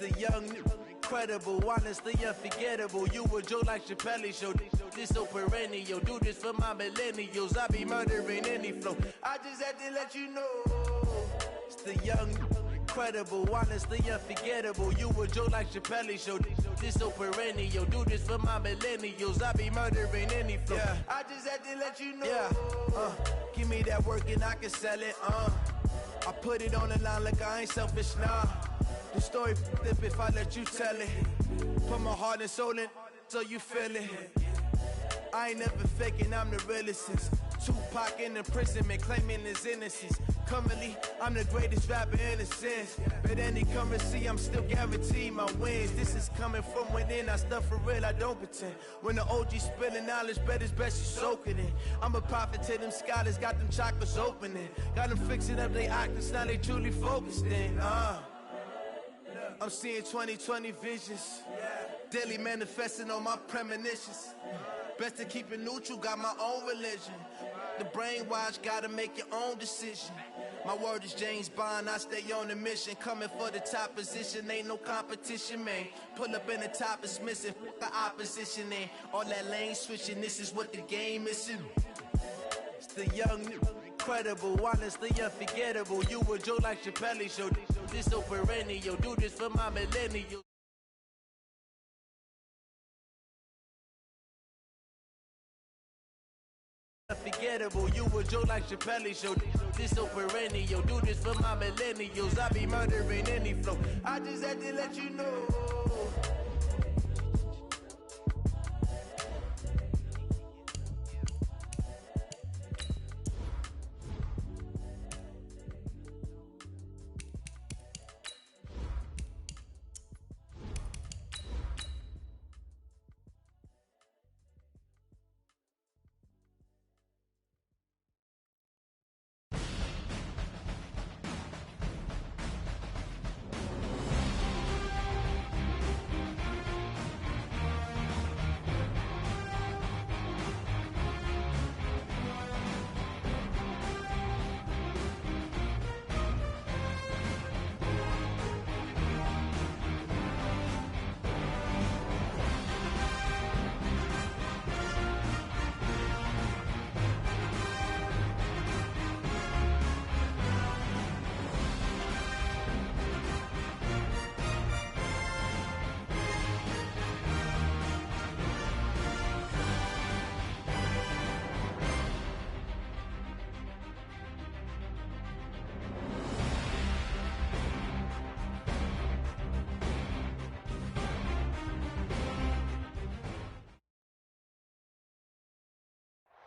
the young, incredible, honestly unforgettable. You a joke like Chappelle Show. This so perennial. Do this for my millennials. I be murdering any flow. I just had to let you know. It's the young, incredible, honestly unforgettable. You a joke like Chappelle Show. This so perennial. Do this for my millennials. I be murdering any flow. Yeah. I just had to let you know. Yeah. Give me that work and I can sell it. I put it on the line like I ain't selfish, nah. The story flip if I let you tell it. Put my heart and soul in so you feel it. I ain't never faking, I'm the realest since Tupac in imprisonment, claiming his innocence. Currently, I'm the greatest rapper in a sense. But any currency, I'm still guaranteed my wins. This is coming from within, I stuff for real, I don't pretend. When the OG spilling knowledge, bet it's best you soak it in. I'm a prophet to them scholars, got them chakras opening. Got them fixing up their octaves, now they truly focused in. I'm seeing 2020 visions. Daily manifesting on my premonitions. Best to keep it neutral, got my own religion. The brainwash, gotta make your own decision. My word is James Bond, I stay on the mission. Coming for the top position, ain't no competition, man. Pull up in the top is missing, the opposition ain't. All that lane switching, this is what the game is. It's the young, incredible, honestly unforgettable. You a joke like Chappelle Show. This so perennial, do this for my millennials. Unforgettable, you a joke like Chappelle Show. This so perennial, do this for my millennials. I be murdering any flow. I just had to let you know.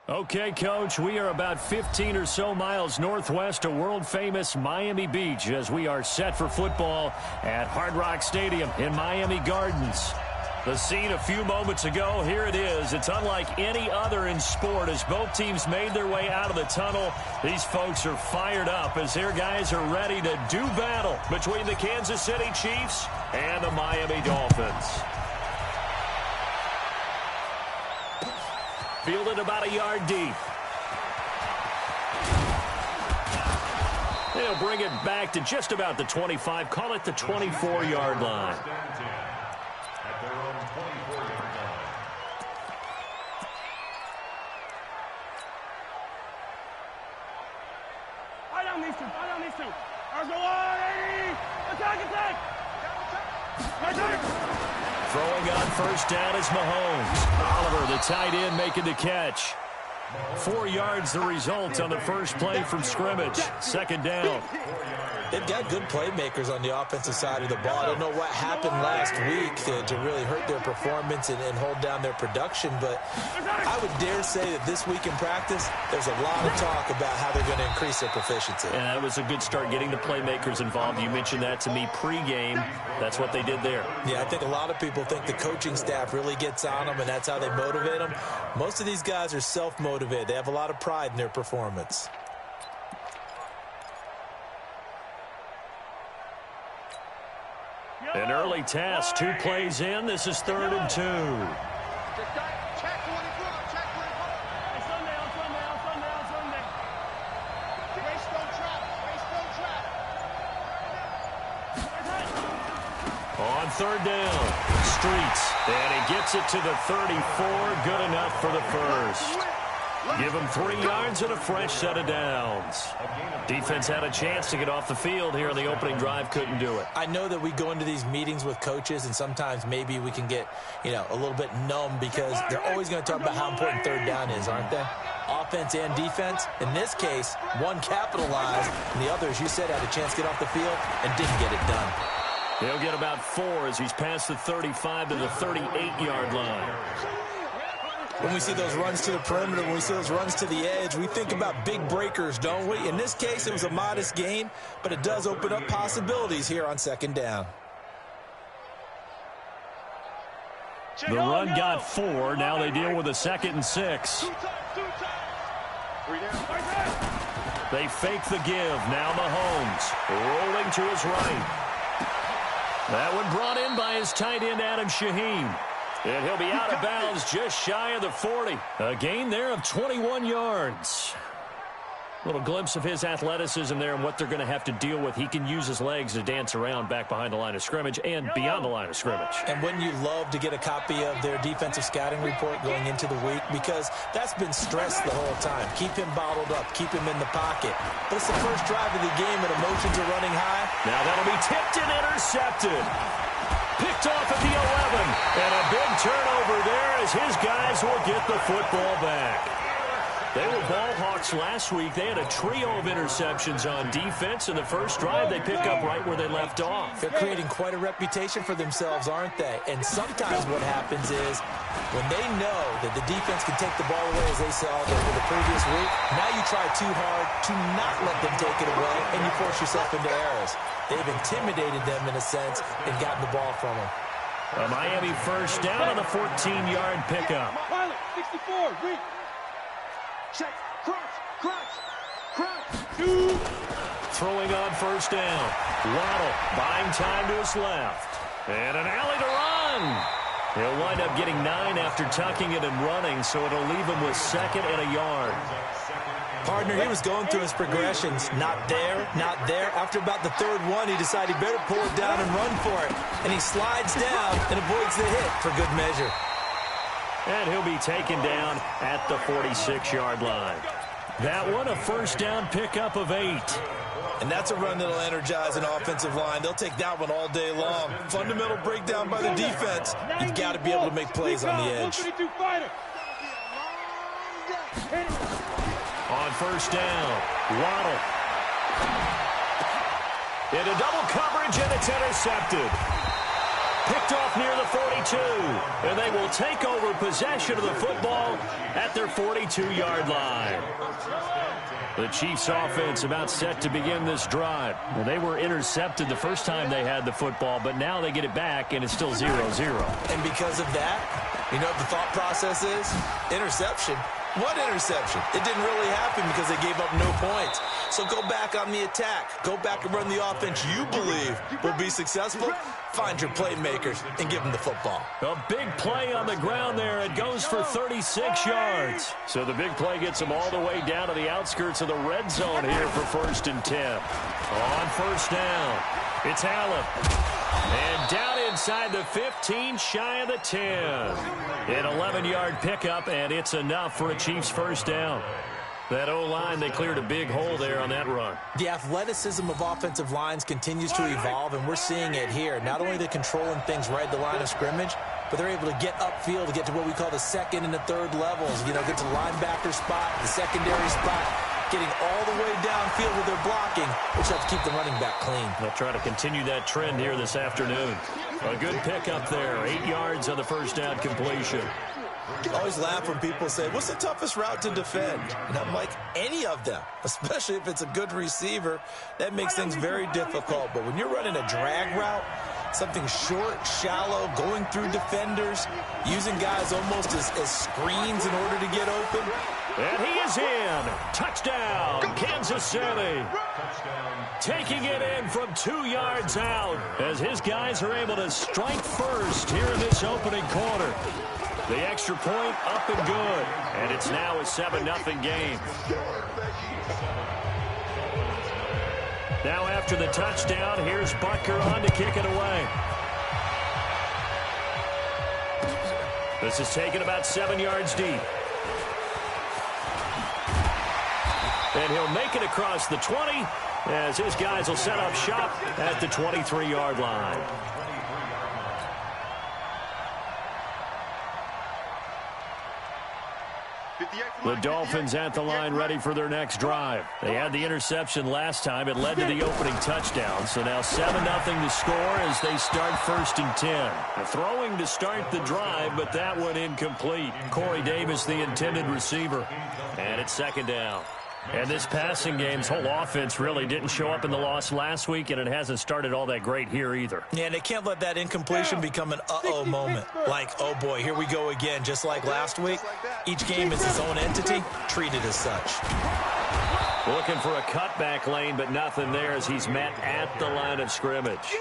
Okay, Coach, we are about 15 or so miles northwest of world-famous Miami Beach as we are set for football at Hard Rock Stadium in Miami Gardens. The scene a few moments ago, here it is. It's unlike any other in sport as both teams made their way out of the tunnel. These folks are fired up as their guys are ready to do battle between the Kansas City Chiefs and the Miami Dolphins. Fielded about a yard deep. They'll bring it back to just about the 25. Call it the 24-yard line. At their own 24-yard line. I down these two. Ours go on, 80. Attack. Throwing on first down is Mahomes. Oliver, the tight end, making the catch. 4 yards the result on the first play from scrimmage. Second down. They've got good playmakers on the offensive side of the ball. I don't know what happened last week to really hurt their performance and hold down their production, but I would dare say that this week in practice, there's a lot of talk about how they're going to increase their proficiency. And that was a good start, getting the playmakers involved. You mentioned that to me pregame. That's what they did there. Yeah, I think a lot of people think the coaching staff really gets on them, and that's how they motivate them. Most of these guys are self-motivated. They have a lot of pride in their performance. An early task, 2 plays in. This is 3rd and 2. third down. Streets. And he gets it to the 34. Good enough for the first. Give him 3 yards and a fresh set of downs. Defense had a chance to get off the field here in the opening drive. Couldn't do it. I know that we go into these meetings with coaches, and sometimes maybe we can get, a little bit numb because they're always going to talk about how important third down is, aren't they? Offense and defense. In this case, one capitalized, and the other, as you said, had a chance to get off the field and didn't get it done. He'll get about 4 as he's past the 35 to the 38-yard line. When we see those runs to the perimeter, when we see those runs to the edge, we think about big breakers, don't we? In this case, it was a modest gain, but it does open up possibilities here on second down. The run got 4. Now they deal with a 2nd and 6. They fake the give. Now Mahomes rolling to his right. That one brought in by his tight end, Adam Shaheen. And he'll be out of bounds just shy of the 40. A gain there of 21 yards. A little glimpse of his athleticism there and what they're going to have to deal with. He can use his legs to dance around back behind the line of scrimmage and beyond the line of scrimmage. And wouldn't you love to get a copy of their defensive scouting report going into the week? Because that's been stressed the whole time. Keep him bottled up. Keep him in the pocket. But it's the first drive of the game and emotions are running high. Now that'll be tipped and intercepted. Picked off at the 11. And a big turnover there as his guys will get the football back. They were ball hawks last week. They had a trio of interceptions on defense. In the first drive, they pick up right where they left off. They're creating quite a reputation for themselves, aren't they? And sometimes what happens is when they know that the defense can take the ball away, as they saw over the previous week, now you try too hard to not let them take it away, and you force yourself into errors. They've intimidated them in a sense and gotten the ball from them. A Miami first down on the 14-yard pickup. Pilot, 64, read. Check, crunch. Throwing on first down. Waddle buying time to his left. And an alley to run. He'll wind up getting 9 after tucking it and running, so it'll leave him with 2nd and a yard. Partner, he was going through his progressions. Not there, not there. After about the 3rd one, he decided he better pull it down and run for it. And he slides down and avoids the hit for good measure. And he'll be taken down at the 46-yard line. That one, a first down pickup of 8. And that's a run that'll energize an offensive line. They'll take that one all day long. Fundamental breakdown by the defense. You've got to be able to make plays on the edge. On first down, Waddle. Into double coverage, and it's intercepted. Picked off near the 42, and they will take over possession of the football at their 42-yard line. The Chiefs' offense about set to begin this drive. Well, they were intercepted the first time they had the football, but now they get it back, and it's still 0-0. And because of that, you know what the thought process is? Interception. What interception? It didn't really happen because they gave up no points. So go back on the attack. Go back and run the offense you believe will be successful. Find your playmakers and give them the football. A big play on the ground there. It goes for 36 yards. So the big play gets them all the way down to the outskirts of the red zone here for 1st and 10. On first down, it's Allen. And down inside the 15, shy of the 10. An 11-yard pickup, and it's enough for a Chiefs first down. That O-line, they cleared a big hole there on that run. The athleticism of offensive lines continues to evolve, and we're seeing it here. Not only are they controlling things right at the line of scrimmage, but they're able to get upfield to get to what we call the 2nd and the 3rd levels. You know, get to the linebacker spot, the secondary spot, getting all the way downfield with their blocking, which helps keep the running back clean. They'll try to continue that trend here this afternoon. A good pickup there, 8 yards on the first down completion. I always laugh when people say, what's the toughest route to defend? And I'm like, any of them, especially if it's a good receiver. That makes things very difficult. But when you're running a drag route, something short, shallow, going through defenders, using guys almost as screens in order to get open. And he is in. Touchdown, Kansas City. Taking it in from 2 yards out as his guys are able to strike first here in this opening quarter. The extra point up and good. And it's now a 7-0 game. Now after the touchdown, here's Butker on to kick it away. This is taken about 7 yards deep. And he'll make it across the 20 as his guys will set up shop at the 23-yard line. The Dolphins at the line ready for their next drive. They had the interception last time. It led to the opening touchdown. So now 7-0 to score as they start 1st and 10. Throwing to start the drive, but that one incomplete. Corey Davis, the intended receiver. And it's 2nd down. And this passing game's whole offense really didn't show up in the loss last week, and it hasn't started all that great here either. Yeah, and they can't let that incompletion become an uh-oh moment. Like, oh boy, here we go again, just like last week. Each game is its own entity, treated as such. Looking for a cutback lane, but nothing there as he's met at the line of scrimmage.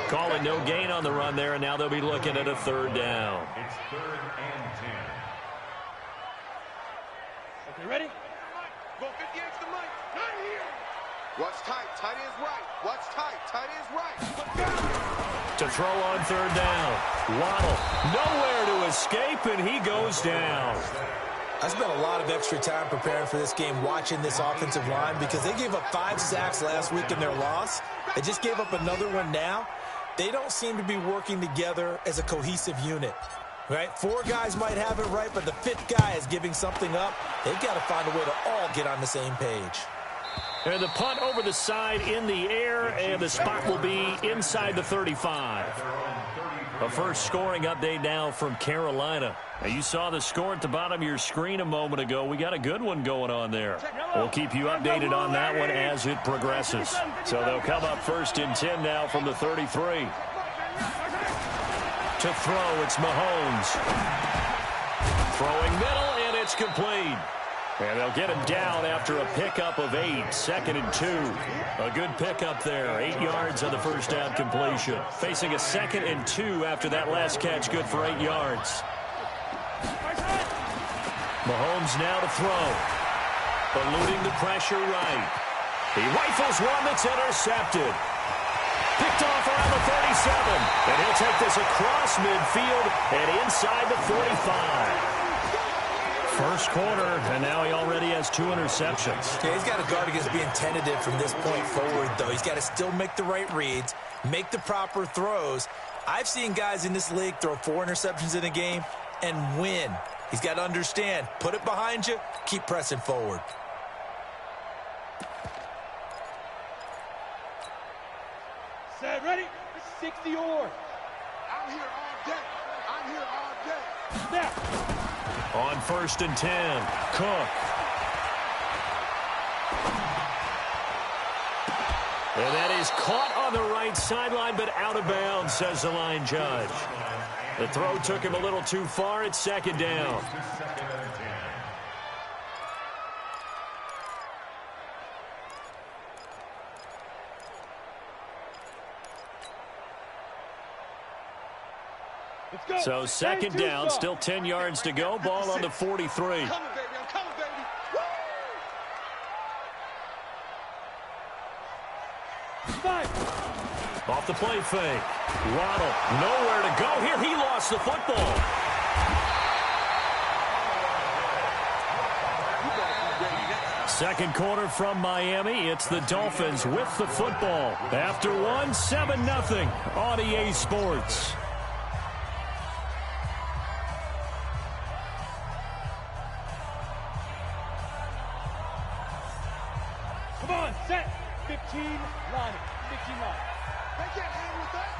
Call it no gain on the run there, and now they'll be looking at a 3rd down. It's 3rd and 10. Okay, ready? Go 58 to the mic. Not here. Watch tight. Tight end's right. Watch tight. Tight end's right. To throw on 3rd down. Waddle nowhere to escape, and he goes down. I spent a lot of extra time preparing for this game, watching this offensive line, because they gave up 5 sacks last week in their loss. They just gave up another one now. They don't seem to be working together as a cohesive unit. Right? 4 guys might have it right, but the 5th guy is giving something up. They've got to find a way to all get on the same page. And the punt over the side in the air, and the spot will be inside the 35. A first scoring update now from Carolina. Now, you saw the score at the bottom of your screen a moment ago. We got a good one going on there. We'll keep you updated on that one as it progresses. So they'll come up 1st and 10 now from the 33. To throw, it's Mahomes. Throwing middle, and it's complete. And they'll get him down after a pickup of 8, 2nd and 2. A good pickup there, 8 yards on the first down completion. Facing a 2nd and 2 after that last catch, good for 8 yards. Mahomes now to throw. Eluding the pressure right. He rifles one that's intercepted. Picked off around the 37. And he'll take this across midfield and inside the 45. First quarter, and now he already has 2 interceptions. Yeah, he's got to guard against being tentative from this point forward, though. He's got to still make the right reads, make the proper throws. I've seen guys in this league throw 4 interceptions in a game and win. He's got to understand, put it behind you, keep pressing forward. Set, ready? 60 or. I'm here all day. I'm here all day. Snap. On 1st and 10, Cook. And that is caught on the right sideline, but out of bounds, says the line judge. The throw took him a little too far. It's 2nd down. So 2nd down, still 10 yards to go. Ball on the 43. I'm coming, baby. I'm coming, baby. Off the play fake. Waddle, nowhere to go here. He lost the football. Second quarter from Miami. It's the Dolphins with the football. After one, 7-0 on EA Sports. Come on, set. 15 line. 15 line. They can't hang with us.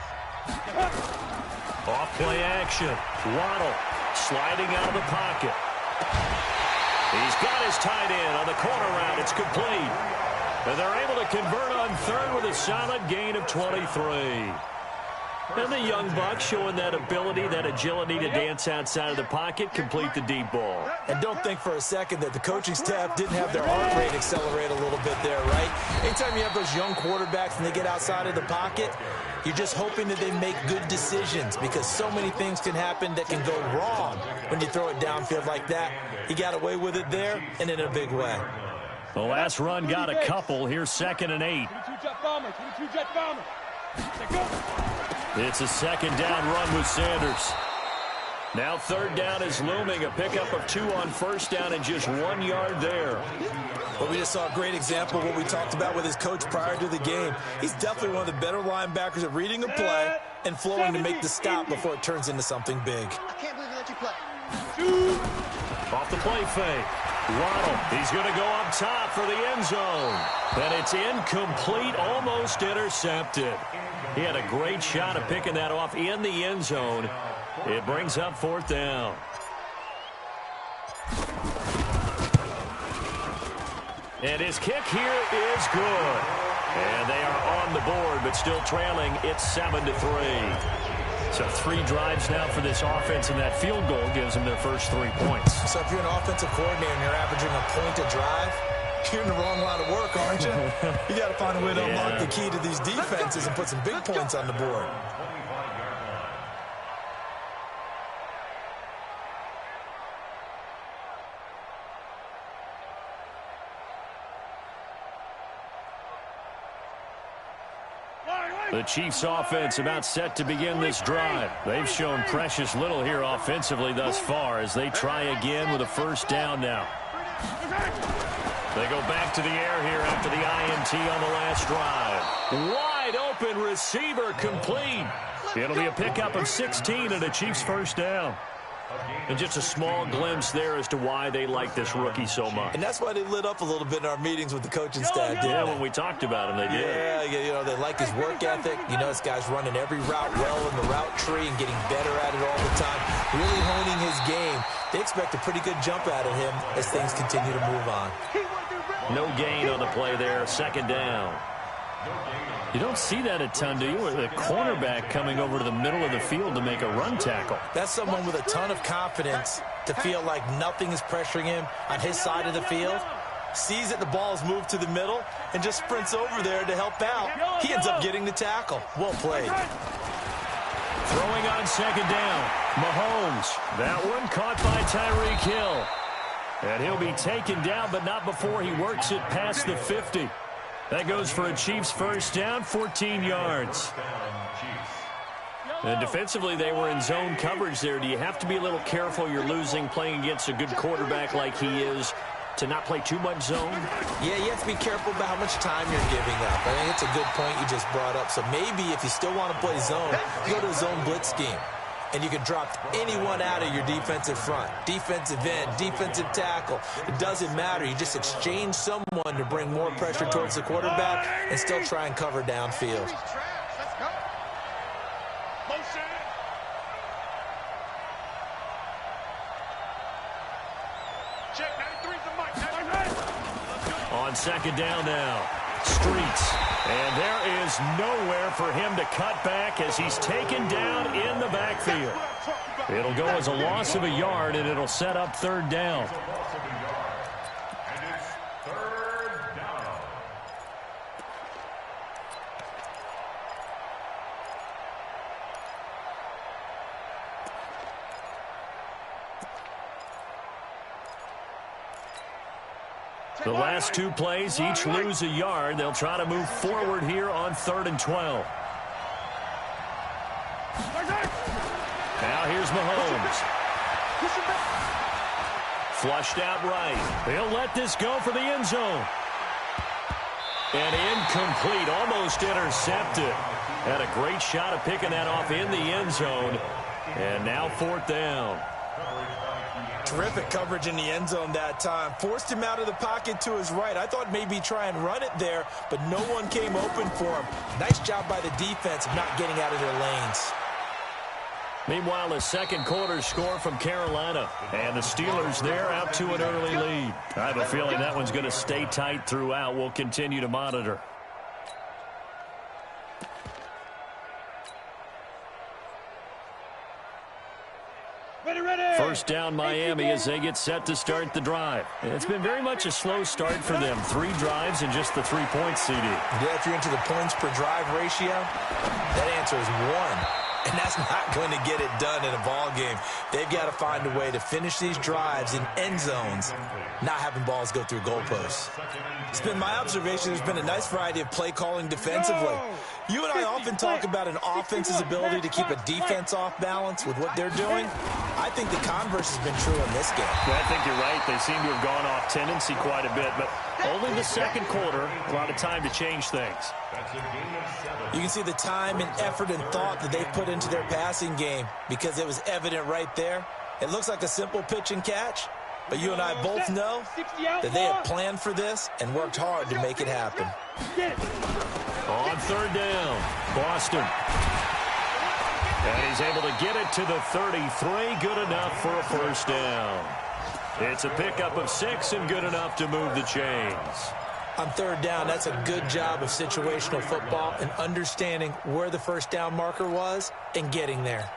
Off play action. Waddle sliding out of the pocket. He's got his tight end on the corner route. It's complete. And they're able to convert on 3rd with a solid gain of 23. And the young buck showing that ability, that agility to dance outside of the pocket, complete the deep ball. And don't think for a second that the coaching staff didn't have their heart rate accelerate a little bit there, right? Anytime you have those young quarterbacks and they get outside of the pocket, you're just hoping that they make good decisions because so many things can happen that can go wrong when you throw it downfield like that. He got away with it there and in a big way. The last run got a couple. Here's 2nd and 8. 22 jet bomber. 22 jet bomber. Go. It's a 2nd down run with Sanders. Now third down is looming. A pickup of 2 on first down and just 1 yard there. Well, we just saw a great example of what we talked about with his coach prior to the game. He's definitely one of the better linebackers at reading a play and flowing to make the stop before it turns into something big. I can't believe they let you play. Off the play fake. Waddle, he's going to go up top for the end zone. And it's incomplete, almost intercepted. He had a great shot at picking that off in the end zone. It brings up fourth down. And his kick here is good. And they are on the board, but still trailing. It's 7-3. So 3 drives now for this offense, and that field goal gives them their first 3 points. So if you're an offensive coordinator and you're averaging a point a drive, you're in the wrong line of work, aren't you? You got to find a way to unlock the key to these defenses and put some big points on the board. The Chiefs offense about set to begin this drive. They've shown precious little here offensively thus far as they try again with a first down now. They go back to the air here after the INT on the last drive. Wide open receiver complete. It'll be a pickup of 16 and a Chiefs first down. And just a small glimpse there as to why they like this rookie so much. And that's why they lit up a little bit in our meetings with the coaching staff. Yeah, when we talked about him, they did. Yeah, you know, they like his work ethic. You know, this guy's running every route well in the route tree and getting better at it all the time. Really honing his game. They expect a pretty good jump out of him as things continue to move on. No gain on the play there. Second down. You don't see that a ton, do you? With a cornerback coming over to the middle of the field to make a run tackle. That's someone with a ton of confidence to feel like nothing is pressuring him on his side of the field. Sees that the ball is moved to the middle and just sprints over there to help out. He ends up getting the tackle. Well played. Throwing on second down. Mahomes. That one caught by Tyreek Hill. And he'll be taken down, but not before he works it past the 50. That goes for a Chiefs first down, 14 yards. And defensively, they were in zone coverage there. Do you have to be a little careful? You're losing playing against a good quarterback like he is to not play too much zone? Yeah, you have to be careful about how much time you're giving up. I think it's a good point you just brought up. So maybe if you still want to play zone, go to a zone blitz scheme. And you can drop anyone out of your defensive front. Defensive end, defensive tackle. It doesn't matter. You just exchange someone to bring more pressure towards the quarterback and still try and cover downfield. On second down now. Streets. And there is nowhere for him to cut back as he's taken down in the backfield. It'll go as a loss of a yard, and it'll set up third down. The last 2 plays, each lose a yard. They'll try to move forward here on 3rd and 12. Now here's Mahomes. Flushed out right. They'll let this go for the end zone. And incomplete, almost intercepted. Had a great shot at picking that off in the end zone. And now 4th down. Terrific coverage in the end zone that time. Forced him out of the pocket to his right. I thought maybe try and run it there, but no one came open for him. Nice job by the defense of not getting out of their lanes. Meanwhile, the second quarter score from Carolina. And the Steelers there out to an early lead. I have a feeling that one's going to stay tight throughout. We'll continue to monitor. First down Miami as they get set to start the drive. It's been very much a slow start for them. 3 drives and just the 3 points, CD. Yeah, if you're into the points per drive ratio, that answer is 1. And that's not going to get it done in a ball game. They've got to find a way to finish these drives in end zones, not having balls go through goalposts. It's been my observation there's been a nice variety of play calling defensively. You and I often talk about an offense's ability to keep a defense off balance with what they're doing. I think the converse has been true in this game. Well, I think you're right. They seem to have gone off tendency quite a bit, but only the second quarter, a lot of time to change things. You can see the time and effort and thought that they put into their passing game because it was evident right there. It looks like a simple pitch and catch, but you and I both know that they have planned for this and worked hard to make it happen. On third down, Boston. And he's able to get it to the 33. Good enough for a first down. It's a pickup of 6 and good enough to move the chains. On third down, that's a good job of situational football and understanding where the first down marker was and getting there.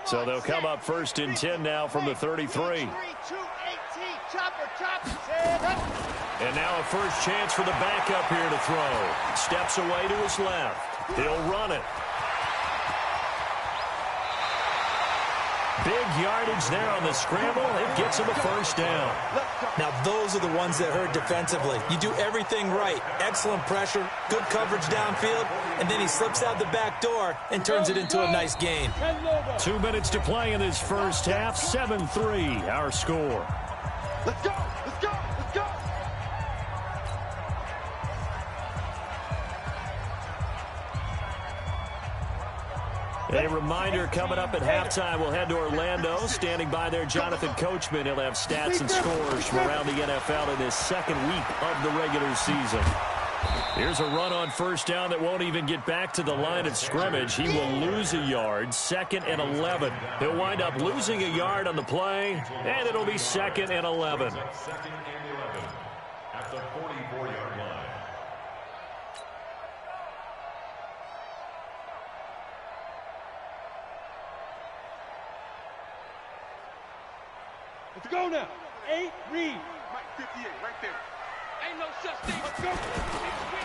So they'll come up first and 10 now from the 33. And now a first chance for the backup here to throw. Steps away to his left. He'll run it. Big yardage there on the scramble. It gets him a first down. Now, those are the ones that hurt defensively. You do everything right. Excellent pressure, good coverage downfield, and then he slips out the back door and turns it into a nice gain. 2 minutes to play in this first half. 7-3, our score. Let's go! Let's go! Let's go! A reminder coming up at halftime. We'll head to Orlando. Standing by there, Jonathan Coachman. He'll have stats and scores from around the NFL in this second week of the regular season. Here's a run on first down that won't even get back to the line of scrimmage. He will lose a yard. 2nd and 11. He'll wind up losing a yard on the play, and it'll be 2nd and 11. 2nd and 11 at the 44-yard line. Let's go now. 8, read. Mike 58, right there. Ain't no such thing. Let's go.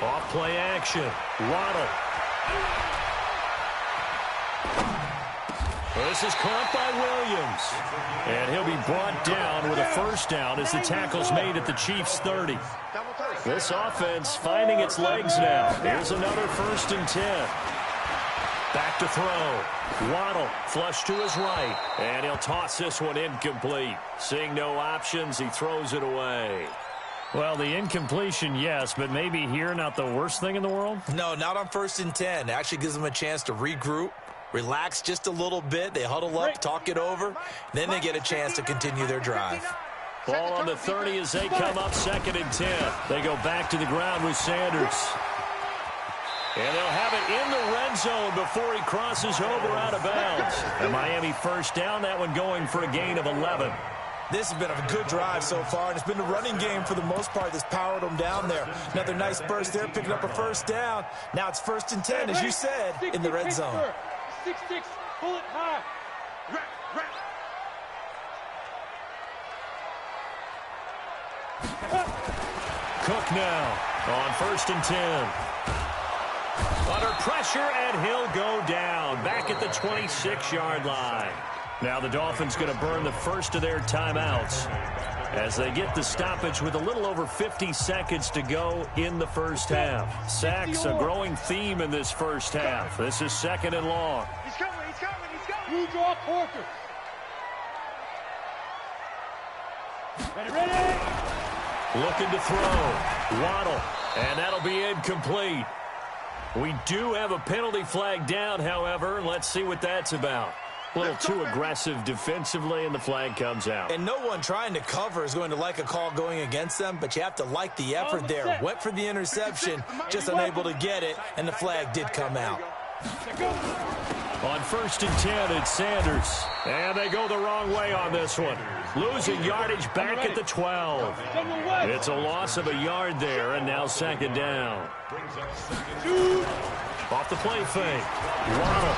Off play action. Waddle. This is caught by Williams. And he'll be brought down with a first down as the tackle's made at the Chiefs' 30. This offense finding its legs now. Here's another 1st and 10. Back to throw. Waddle flush to his right. And he'll toss this one incomplete. Seeing no options, he throws it away. Well, the incompletion, yes, but maybe here not the worst thing in the world? No, not on 1st and 10. It actually gives them a chance to regroup, relax just a little bit. They huddle up, talk it over. Then they get a chance to continue their drive. Ball on the 30 as they come up 2nd and 10. They go back to the ground with Sanders. And they'll have it in the red zone before he crosses over out of bounds. A Miami first down, that one going for a gain of 11. This has been a good drive so far, and it's been a running game for the most part that's powered them down there. Another nice burst there, picking up a first down. Now it's 1st and 10, as you said, in the red zone. 6-6, pull it high. Cook now on 1st and 10. Under pressure, and he'll go down. Back at the 26-yard line. Now the Dolphins going to burn the first of their timeouts as they get the stoppage with a little over 50 seconds to go in the first half. Sacks, a growing theme in this first half. This is 2nd and long. He's coming, he's coming, he's coming. You draw Porter. Ready. Looking to throw. Waddle. And that'll be incomplete. We do have a penalty flag down, however. Let's see what that's about. A little too aggressive defensively, and the flag comes out. And no one trying to cover is going to like a call going against them, but you have to like the effort there. Went for the interception, just unable to get it, and the flag did come out. On 1st and 10, it's Sanders. And they go the wrong way on this one. Losing yardage back at the 12. It's a loss of a yard there, and now 2nd down. Off the play fake. Waddle.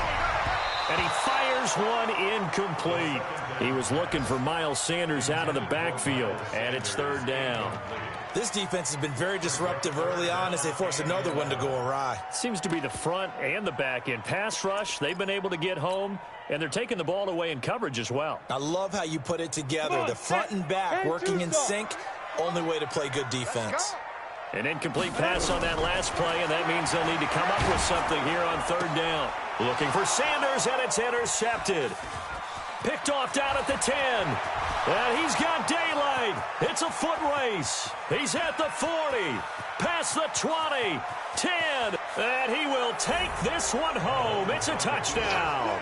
And he fires one incomplete. He was looking for Miles Sanders out of the backfield, and it's third down. This defense has been very disruptive early on as they force another one to go awry. Seems to be the front and the back end. Pass rush, they've been able to get home, and they're taking the ball away in coverage as well. I love how you put it together. The front and back working in sync, only way to play good defense. An incomplete pass on that last play, and that means they'll need to come up with something here on third down. Looking for Sanders, and it's intercepted. Picked off down at the 10. And he's got daylight. It's a foot race. He's at the 40. Past the 20. 10. And he will take this one home. It's a touchdown.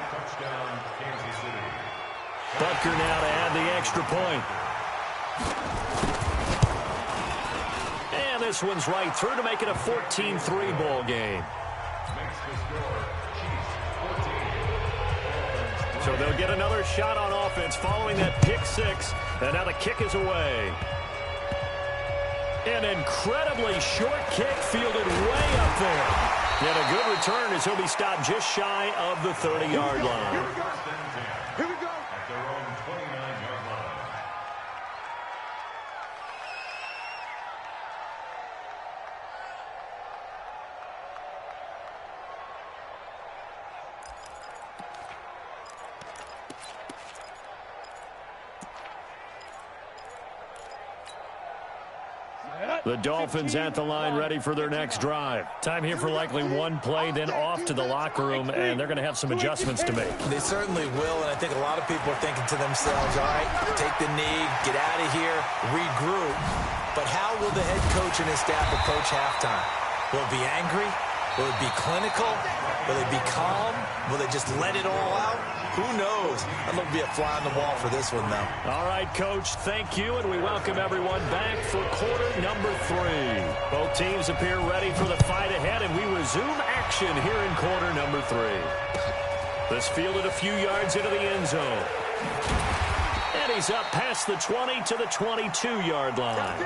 Butker now to add the extra point. And this one's right through to make it a 14-3 ball game. So they'll get another shot on offense following that pick six. And now the kick is away. An incredibly short kick fielded way up there. And a good return as he'll be stopped just shy of the 30-yard line. Here we go. At their own 29-yard line. The Dolphins at the line ready for their next drive. Time here for likely one play, then off to the locker room, and they're going to have some adjustments to make. They certainly will, and I think a lot of people are thinking to themselves, all right, take the knee, get out of here, regroup. But how will the head coach and his staff approach halftime? Will it be angry? Will it be clinical? Will it be calm? Will they just let it all out? Who knows? I'd love to be a fly on the wall for this one, though. All right, Coach, thank you, and we welcome everyone back for quarter number 3. Both teams appear ready for the fight ahead, and we resume action here in quarter number 3. This fielded a few yards into the end zone. And he's up past the 20 to the 22-yard line.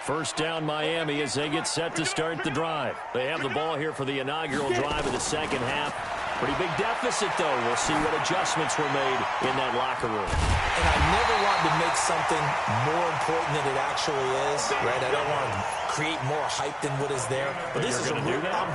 First down, Miami, as they get set to start the drive. They have the ball here for the inaugural drive of the second half. Pretty big deficit, though. We'll see what adjustments were made in that locker room. And I never want to make something more important than it actually is, right? I don't want to create more hype than what is there. But this is I'm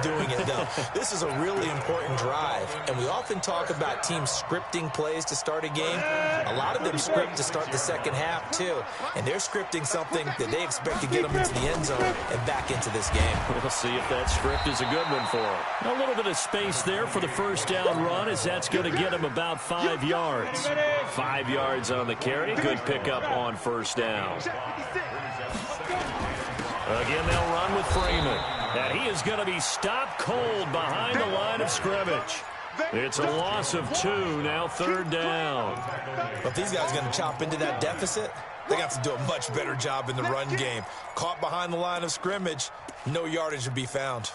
doing it, though. This is a really important drive. And we often talk about teams scripting plays to start a game. A lot of them script to start the second half, too. And they're scripting something that they expect to get them into the end zone and back into this game. We'll see if that script is a good one for them. A little bit of space there for the first down run, as that's going to get him about 5 yards. 5 yards on the carry. Good pickup on first down. Again, they'll run with Freeman. And he is going to be stopped cold behind the line of scrimmage. It's a loss of 2, now third down. But these guys are going to chop into that deficit. They got to do a much better job in the run game. Caught behind the line of scrimmage, no yardage to be found.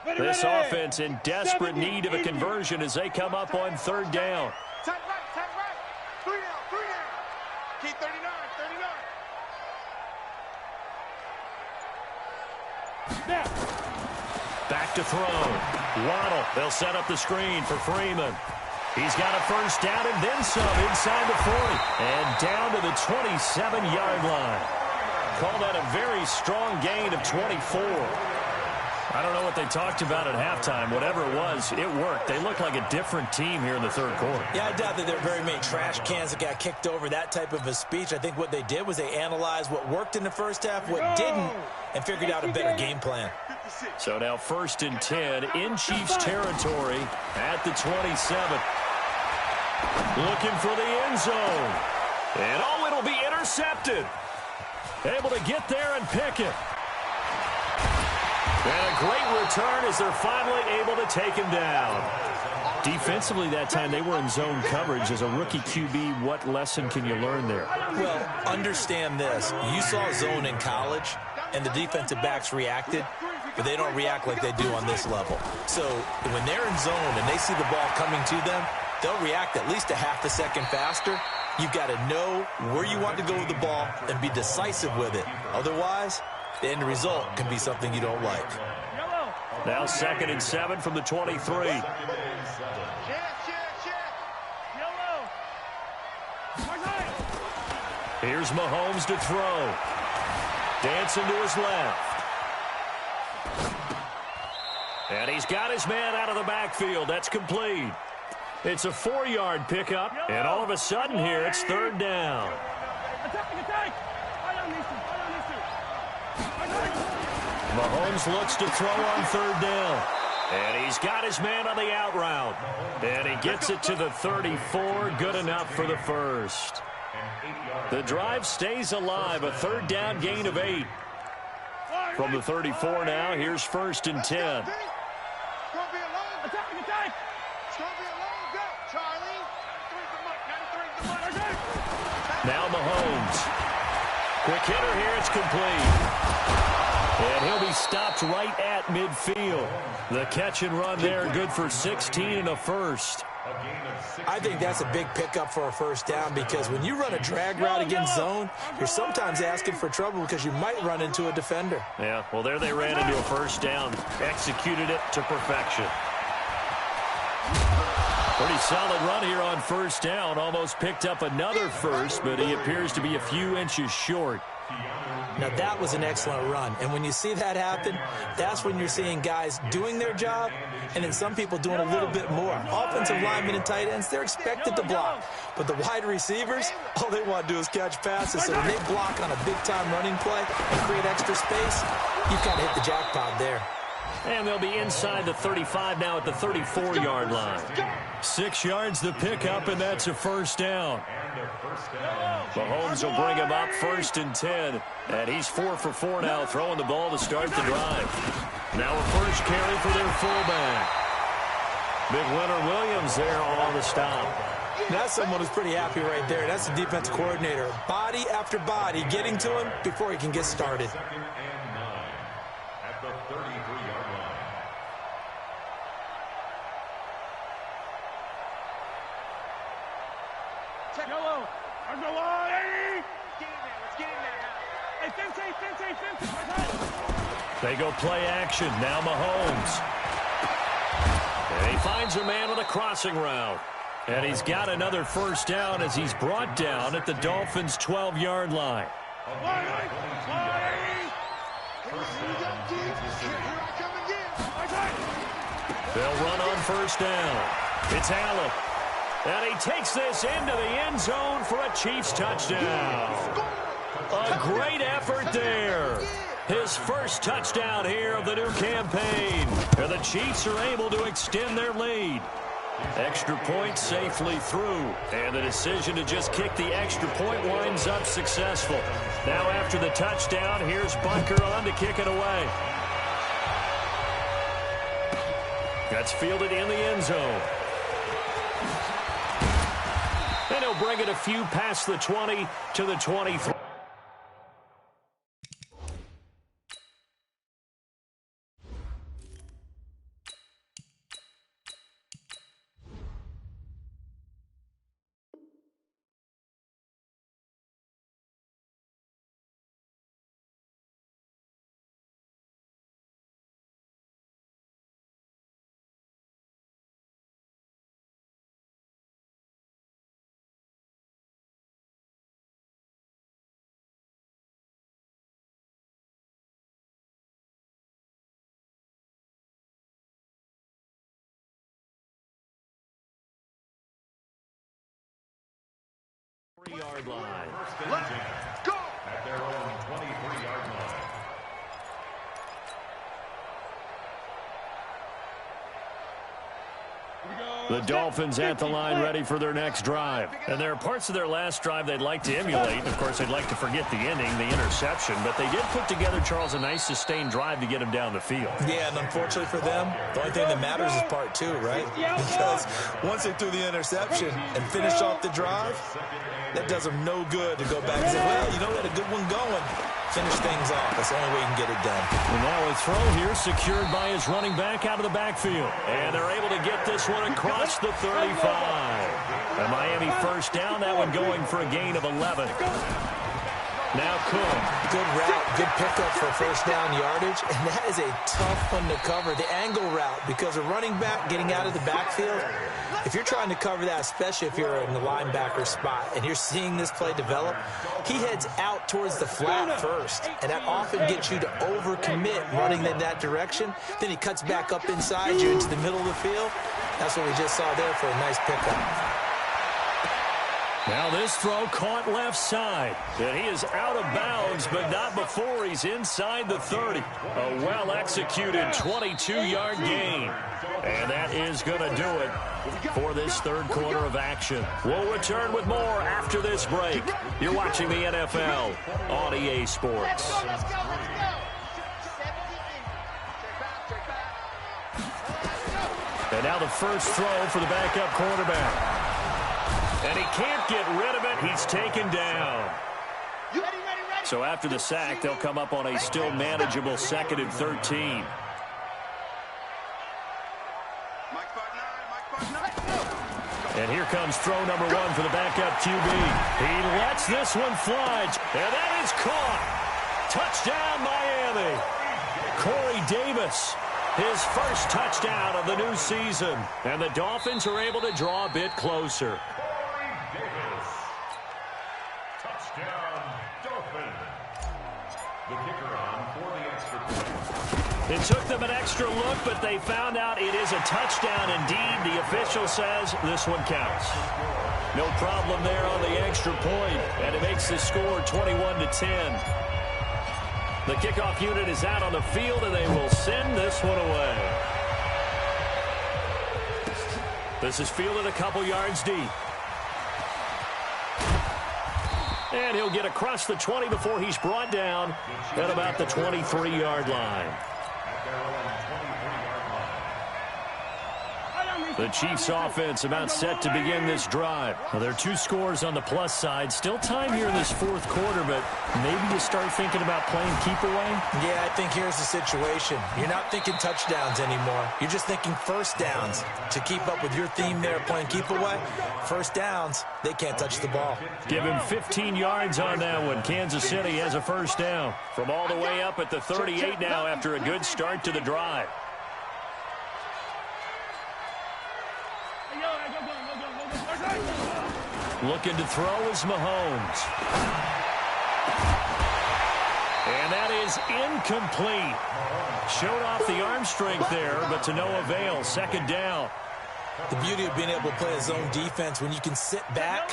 This offense in desperate need of a conversion as they come up on third down. Tight right. 3 down. Keep 39. Back to throw. Waddle. They'll set up the screen for Freeman. He's got a first down and then some inside the 40. And down to the 27-yard line. Call that a very strong gain of 24. I don't know what they talked about at halftime. Whatever it was, it worked. They look like a different team here in the third quarter. Yeah, I doubt that there are very many trash cans that got kicked over, that type of a speech. I think what they did was they analyzed what worked in the first half, what didn't, and figured out a better game plan. So now first and 10 in Chiefs territory at the 27. Looking for the end zone. And it'll be intercepted. Able to get there and pick it. And a great return as they're finally able to take him down. Defensively that time, they were in zone coverage. As a rookie QB, what lesson can you learn there? Well, understand this. You saw zone in college. and the defensive backs reacted, but they don't react like they do on this level. So when they're in zone and they see the ball coming to them, they'll react at least a half a second faster. You've got to know where you want to go with the ball and be decisive with it. Otherwise, the end result can be something you don't like. Now 2nd and 7 from the 23. Here's Mahomes to throw. Dancing to his left. And he's got his man out of the backfield. That's complete. It's a 4-yard pickup, and all of a sudden here, it's 3rd down. Mahomes looks to throw on 3rd down. And he's got his man on the out route. And he gets it to the 34. Good enough for the first. The drive stays alive. A 3rd down gain of 8. From the 34 now, here's 1st and 10. Now Mahomes. Quick hitter here. It's complete. And he'll be stopped right at midfield. The catch and run there, good for 16 and a first. I think that's a big pickup for a 1st down, because when you run a drag route against zone, you're sometimes asking for trouble because you might run into a defender. Yeah, well, there they ran into a 1st down. Executed it to perfection. Pretty solid run here on 1st down. Almost picked up another first, but he appears to be a few inches short. Now, that was an excellent run. And when you see that happen, that's when you're seeing guys doing their job and then some people doing a little bit more. Offensive linemen and tight ends, they're expected to block. But the wide receivers, all they want to do is catch passes. So when they block on a big-time running play and create extra space, you've got to hit the jackpot there. And they'll be inside the 35 now at the 34-yard line. 6 yards the pickup, and that's a 1st down. Mahomes will bring him up 1st and 10. And he's 4 for 4 now, throwing the ball to start the drive. Now a first carry for their fullback. Big Leonard Williams there on the stop. That's someone who's pretty happy right there. That's the defense coordinator. Body after body getting to him before he can get started. At the 33-yard line. Yellow. Let's go on, Eddie. Let's get in there. Hey, 15. They go play action. Now Mahomes. And he finds a man on the crossing route. And he's got another 1st down as he's brought down at the Dolphins' 12-yard line. They'll run on 1st down. It's Allen. And he takes this into the end zone for a Chiefs touchdown. A great effort there. His first touchdown here of the new campaign. And the Chiefs are able to extend their lead. Extra point safely through. And the decision to just kick the extra point winds up successful. Now after the touchdown, here's Bunker on to kick it away. That's fielded in the end zone. And he'll bring it a few past the 20 to the 23. Yard line. Let's go! At their own 23-yard line. The Dolphins at the line ready for their next drive. And there are parts of their last drive they'd like to emulate. Of course, they'd like to forget the ending, the interception. But they did put together, Charles, a nice sustained drive to get him down the field. Yeah, and unfortunately for them, the only thing that matters is part 2, right? Because once they threw the interception and finished off the drive, that does them no good to go back and say, well, you know, we had a good one going. Finish things off. That's the only way you can get it done. And now a throw here secured by his running back out of the backfield. And they're able to get this one across the 35. A Miami first down, that one going for a gain of 11. Now Cook. Good route, good pickup for first down yardage, and that is a tough one to cover, the angle route, because a running back getting out of the backfield, if you're trying to cover that, especially if you're in the linebacker spot and you're seeing this play develop, he heads out towards the flat first, and that often gets you to overcommit running in that direction. Then he cuts back up inside you into the middle of the field. That's what we just saw there for a nice pickup. Now this throw caught left side. And he is out of bounds, but not before he's inside the 30. A well-executed 22-yard gain. And that is going to do it for this third quarter of action. We'll return with more after this break. You're watching the NFL on EA Sports. Let's go. And now the first throw for the backup quarterback. And he can't get rid of it. He's taken down. So after the sack, they'll come up on a still manageable 2nd and 13. And here comes throw number 1 for the backup QB. He lets this one fly. And that is caught. Touchdown, Miami. Corey Davis, his first touchdown of the new season. And the Dolphins are able to draw a bit closer. It took them an extra look, but they found out it is a touchdown indeed. The official says this one counts. No problem there on the extra point, and it makes the score 21-10. The kickoff unit is out on the field, and they will send this one away. This is fielded a couple yards deep. And he'll get across the 20 before he's brought down at about the 23-yard line. The Chiefs offense about set to begin this drive. Well, there are 2 scores on the plus side. Still time here in this fourth quarter, but maybe you start thinking about playing keep away? Yeah, I think here's the situation. You're not thinking touchdowns anymore. You're just thinking first downs. To keep up with your theme there, playing keep away, first downs, they can't touch the ball. Give him 15 yards on that one. Kansas City has a first down from all the way up at the 38 now after a good start to the drive. Looking to throw is Mahomes. And that is incomplete. Showed off the arm strength there, but to no avail. Second down. The beauty of being able to play a zone defense when you can sit back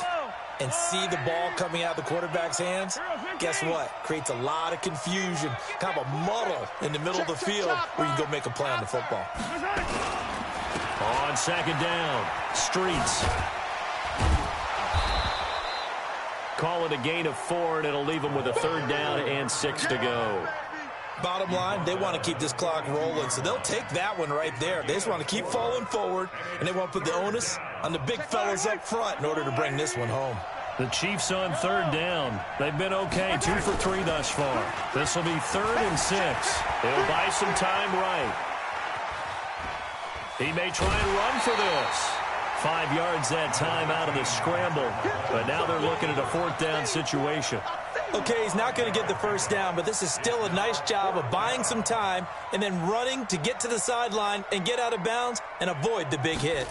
and see the ball coming out of the quarterback's hands, guess what? Creates a lot of confusion, kind of a muddle in the middle of the field where you can go make a play on the football. On second down, Streets. Call it a gain of 4, and it'll leave them with a third down and 6 to go. Bottom line, they want to keep this clock rolling, so they'll take that one right there. They just want to keep falling forward, and they want to put the onus on the big fellas up front in order to bring this one home. The Chiefs on third down. They've been okay, 2 for 3 thus far. This will be 3rd and 6. They'll buy some time right. He may try and run for this. 5 yards that time out of the scramble. But now they're looking at a 4th down situation. Okay, he's not going to get the first down, but this is still a nice job of buying some time and then running to get to the sideline and get out of bounds and avoid the big hit.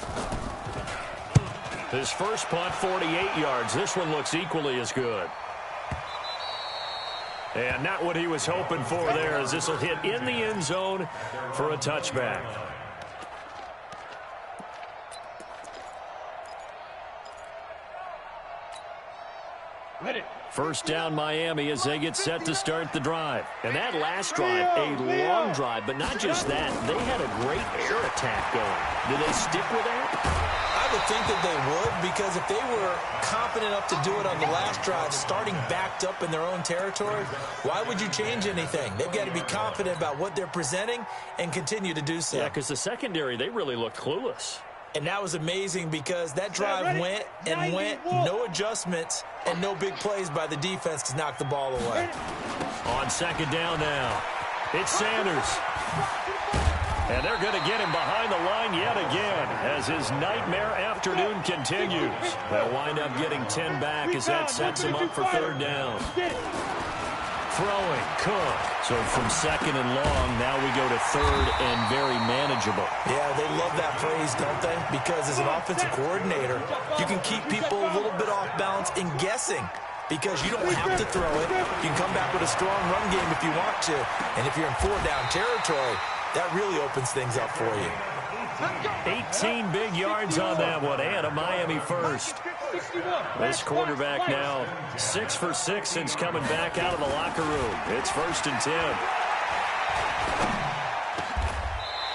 His first punt, 48 yards. This one looks equally as good. And not what he was hoping for there, as this will hit in the end zone for a touchback. First down Miami as they get set to start the drive. And that last drive, a long drive, but not just that. They had a great air attack going. Do they stick with that? I would think that they would, because if they were confident enough to do it on the last drive, starting backed up in their own territory, why would you change anything? They've got to be confident about what they're presenting and continue to do so. Yeah, because the secondary, they really looked clueless. And that was amazing because that drive went and went, no adjustments and no big plays by the defense to knock the ball away. On second down now, it's Sanders. And they're going to get him behind the line yet again as his nightmare afternoon continues. They'll wind up getting 10 back as that sets him up for third down. Throwing, Cook. So from second and long, now we go to third and very manageable. Yeah, they love that phrase, don't they? Because as an offensive coordinator, you can keep people a little bit off balance and guessing because you don't have to throw it. You can come back with a strong run game if you want to. And if you're in four-down territory, that really opens things up for you. 18 big yards on that one, and a Miami first. This quarterback now 6 for 6 since coming back out of the locker room. It's 1st and 10.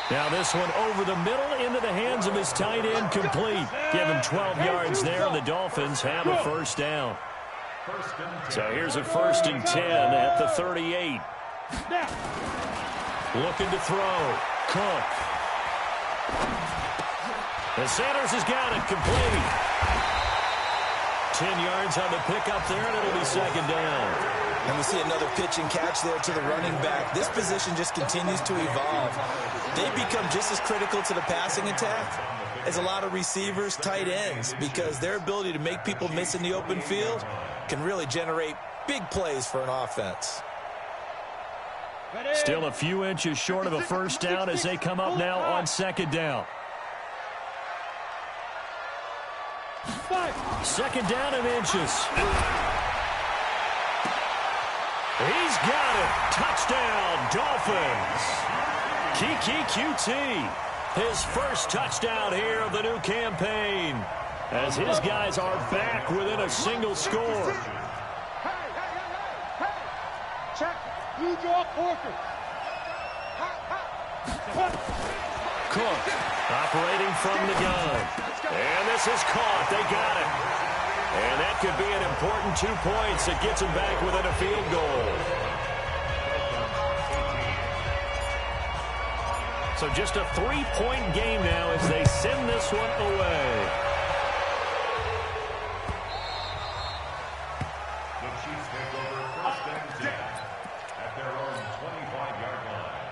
Now this one over the middle into the hands of his tight end, complete. Give him 12 yards there, and the Dolphins have a first down. So here's a 1st and 10 at the 38. Looking to throw. Cook. And Sanders has got it, complete. 10 yards on the pickup there, and it'll be second down. And we see another pitch and catch there to the running back. This position just continues to evolve. They become just as critical to the passing attack as a lot of receivers, tight ends, because their ability to make people miss in the open field can really generate big plays for an offense. Still a few inches short of a first down as they come up now on second down. Second down in inches. He's got it. Touchdown, Dolphins. Kiki QT, his first touchdown here of the new campaign, as his guys are back within a single score. Check. Blue draw quarter. Cook operating from the gun. And this is caught. They got it. And that could be an important 2 points that gets them back within a field goal. So just a 3-point game now as they send this one away. The Chiefs take over 1st and 10 at their own 25-yard line.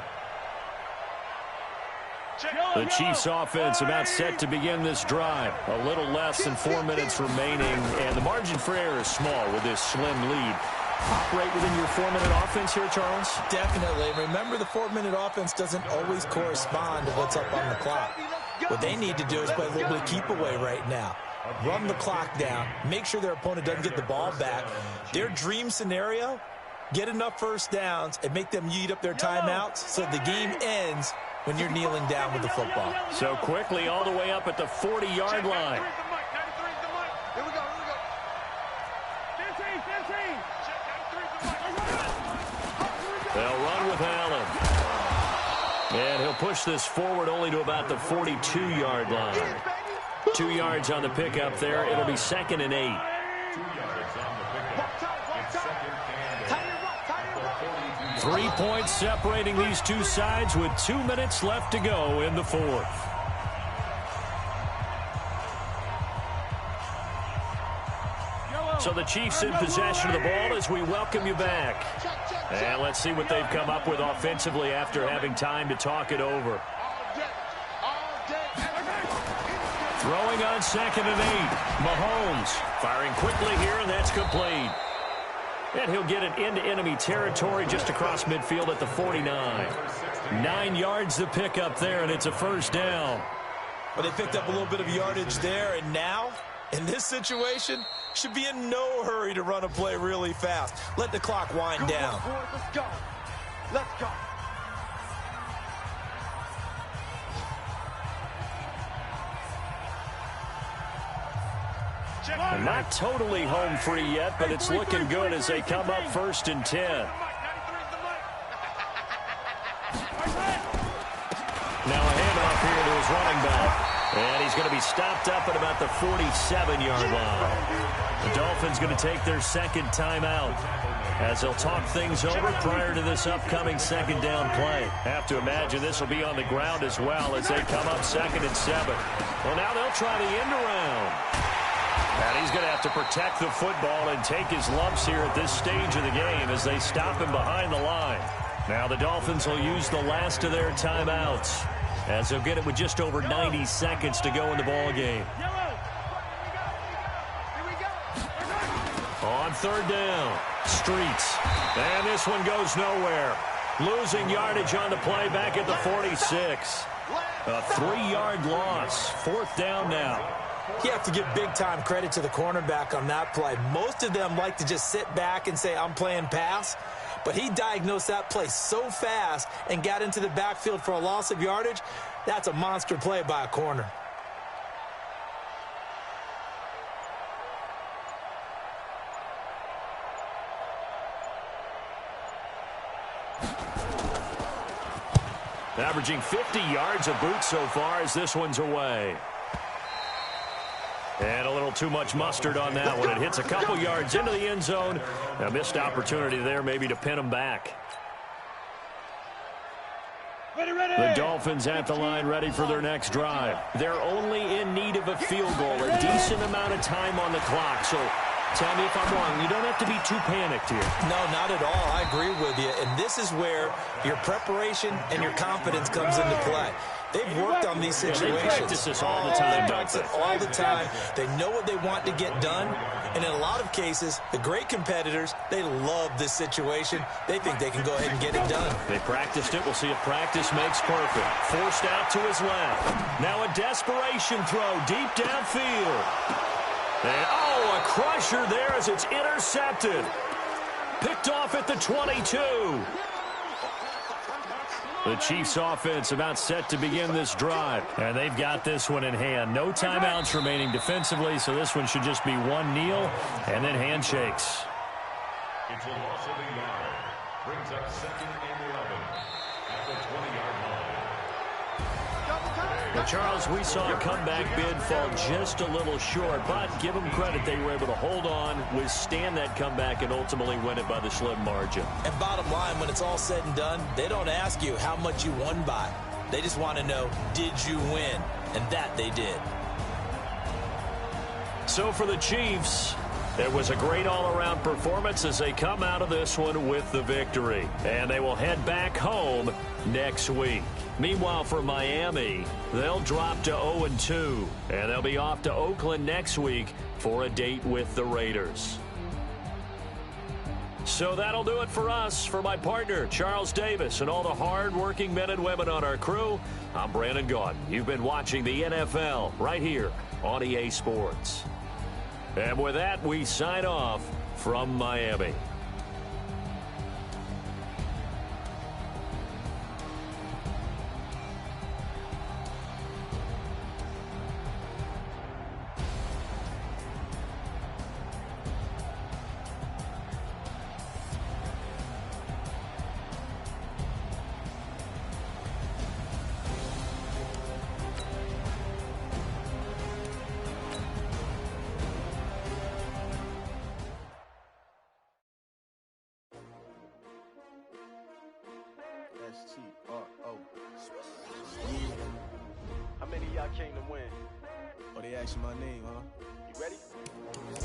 The Chiefs offense about set to begin this drive. A little less than 4 minutes remaining, and the margin for error is small with this slim lead. Operate within your 4-minute offense here, Charles? Definitely. Remember, the 4-minute offense doesn't always correspond to what's up on the clock. What they need to do is play a little bit of keep away right now. Run the clock down. Make sure their opponent doesn't get the ball back. Their dream scenario, get enough first downs and make them eat up their timeouts so the game ends when you're kneeling down with the football. So quickly all the way up at the 40-yard line. They'll run with Allen. And he'll push this forward only to about the 42-yard line. 2 yards on the pickup there. It'll be 2nd and 8. 3 points separating these two sides with 2 minutes left to go in the fourth. So the Chiefs in possession of the ball as we welcome you back. And let's see what they've come up with offensively after having time to talk it over. Throwing on 2nd and 8. Mahomes firing quickly here, and that's complete. And he'll get it into enemy territory just across midfield at the 49. 9 yards to pick up there, and it's a first down. But they picked up a little bit of yardage there, and now, in this situation, should be in no hurry to run a play really fast. Let the clock wind down. Let's go. Let's go. Not totally home free yet, but it's looking good as they come up 1st and 10. Now a handoff here to his running back. And he's going to be stopped up at about the 47-yard line. The Dolphins going to take their second timeout as they'll talk things over prior to this upcoming second down play. Have to imagine this will be on the ground as well as they come up 2nd and 7. Well, now they'll try the end around. And he's going to have to protect the football and take his lumps here at this stage of the game as they stop him behind the line. Now the Dolphins will use the last of their timeouts as they'll get it with just over 90 seconds to go in the ball game. On 3rd down, Streets. And this one goes nowhere. Losing yardage on the play back at the 46. A 3-yard loss. 4th down now. You have to give big-time credit to the cornerback on that play. Most of them like to just sit back and say, I'm playing pass. But he diagnosed that play so fast and got into the backfield for a loss of yardage. That's a monster play by a corner. Averaging 50 yards a boot so far as this one's away. And a little too much mustard on that one. It hits a couple yards into the end zone. A missed opportunity there maybe to pin them back. The Dolphins at the line ready for their next drive. They're only in need of a field goal, a decent amount of time on the clock. So tell me if I'm wrong. You don't have to be too panicked here. No, not at all. I agree with you. And this is where your preparation and your confidence comes into play. They've worked on these situations. They practice this all the time. They practice it all the time. They know what they want to get done. And in a lot of cases, the great competitors, they love this situation. They think they can go ahead and get it done. They practiced it. We'll see if practice makes perfect. Forced out to his left. Now a desperation throw deep downfield. And, oh, a crusher there as it's intercepted. Picked off at the 22. The Chiefs offense about set to begin this drive. And they've got this one in hand. No timeouts remaining defensively, so this one should just be one kneel and then handshakes. It's a loss of a yard. Brings up 2nd and 11 at the 20-yard line. Well, Charles, we saw a comeback bid fall just a little short, but give them credit. They were able to hold on, withstand that comeback, and ultimately win it by the slim margin. And bottom line, when it's all said and done, they don't ask you how much you won by. They just want to know, did you win? And that they did. So for the Chiefs, it was a great all-around performance as they come out of this one with the victory. And they will head back home next week. Meanwhile, for Miami, they'll drop to 0-2, and they'll be off to Oakland next week for a date with the Raiders. So that'll do it for us. For my partner, Charles Davis, and all the hard-working men and women on our crew, I'm Brandon Gaudin. You've been watching the NFL right here on EA Sports. And with that, we sign off from Miami. S-T-R-O. How many of y'all came to win? Oh, they asking my name, huh? You ready?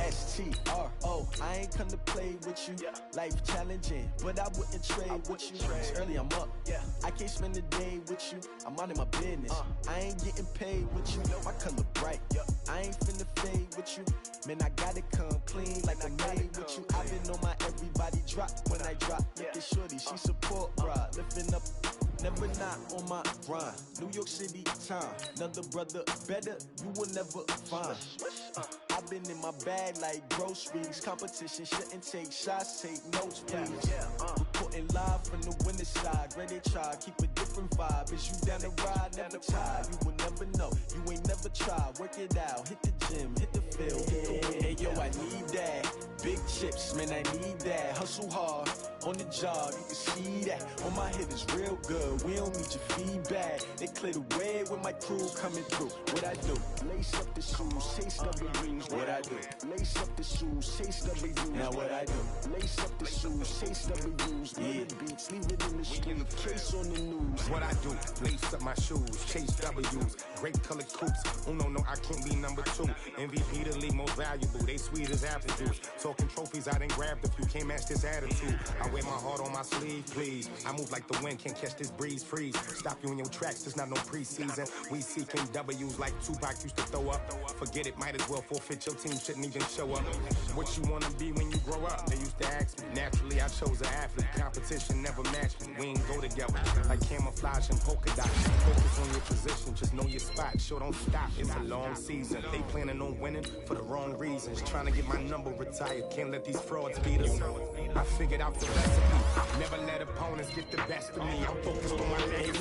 S-T-R-O. I ain't come to play with you. Yeah. Life challenging, but I wouldn't trade with you. It's early, I'm up. Yeah. I can't spend the day with you. I'm minding my business. I ain't getting paid with you. My color bright. I ain't finna fade with you. Man, I gotta come clean like I'm made with you. I've been on my everybody drop when I drop. Look at shorty, she support ride. Lifting up, never not on my grind. New York City time. Another brother better, you will never find. I've been in my bag like groceries. Competition shouldn't take shots, take notes, please. Reporting live from the winning side. Ready to try, keep a different vibe. Is you down the ride, never tired. You will never know, you ain't never tried. Work it out, hit the gym, hit the field, hit the win. Hey yo, I need that. Big chips, man, I need that. Hustle hard, on the job, you can see that. On my head is real good, we don't need your feedback. They clear the way with my crew coming through. What I do? Lace up the shoes, chase W's. What I do? Lace up the shoes, chase W's. Now what I do? Lace up the shoes, chase W's. Yeah, beats, leave it in the street, case on the news. What I do? Lace up my shoes, chase W's. Great colored coops. Oh no, I can't be number 2. MVP the league most valuable. They sweet as apple juice. Talking trophies, I done grabbed a few. Can't match this attitude. I wear my heart on my sleeve, please. I move like the wind, can't catch this breeze. Freeze. Stop you in your tracks. There's not no preseason. We seeking W's like Tupac used to throw up. Forget it, might as well forfeit. Your team shouldn't even show up. What you wanna be when you grow up? They used to ask me. Naturally, I chose an athlete. Competition never matched me. We ain't go together like camouflage and polka dots. Focus on your position, just know your spot. Sure, don't stop. It's a long season. They planning on winning for the wrong reasons. Trying to get my number retired. Can't let these frauds beat us. I figured out the recipe. Never let opponents get the best of me. I'm focused on my legacy.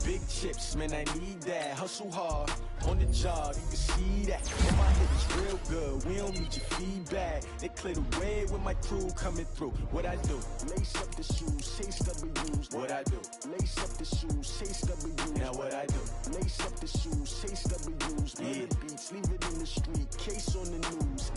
Big chips, man, I need that. Hustle hard, on the job, you can see that. On my head is real good, we don't need your feedback. They clear the way with my crew coming through. What I do? Lace up the shoes, chase W's. What I do? Lace up the shoes, chase W's. Now what I do? Lace up the shoes, chase W's. Yeah, beats, leave it in the street, case on the news.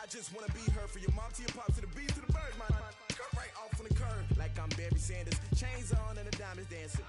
Just wanna be her for your mom to your pop to the beat to the birds, man. Cut right off on the curb like I'm Barry Sanders. Chains on and the diamonds dancing.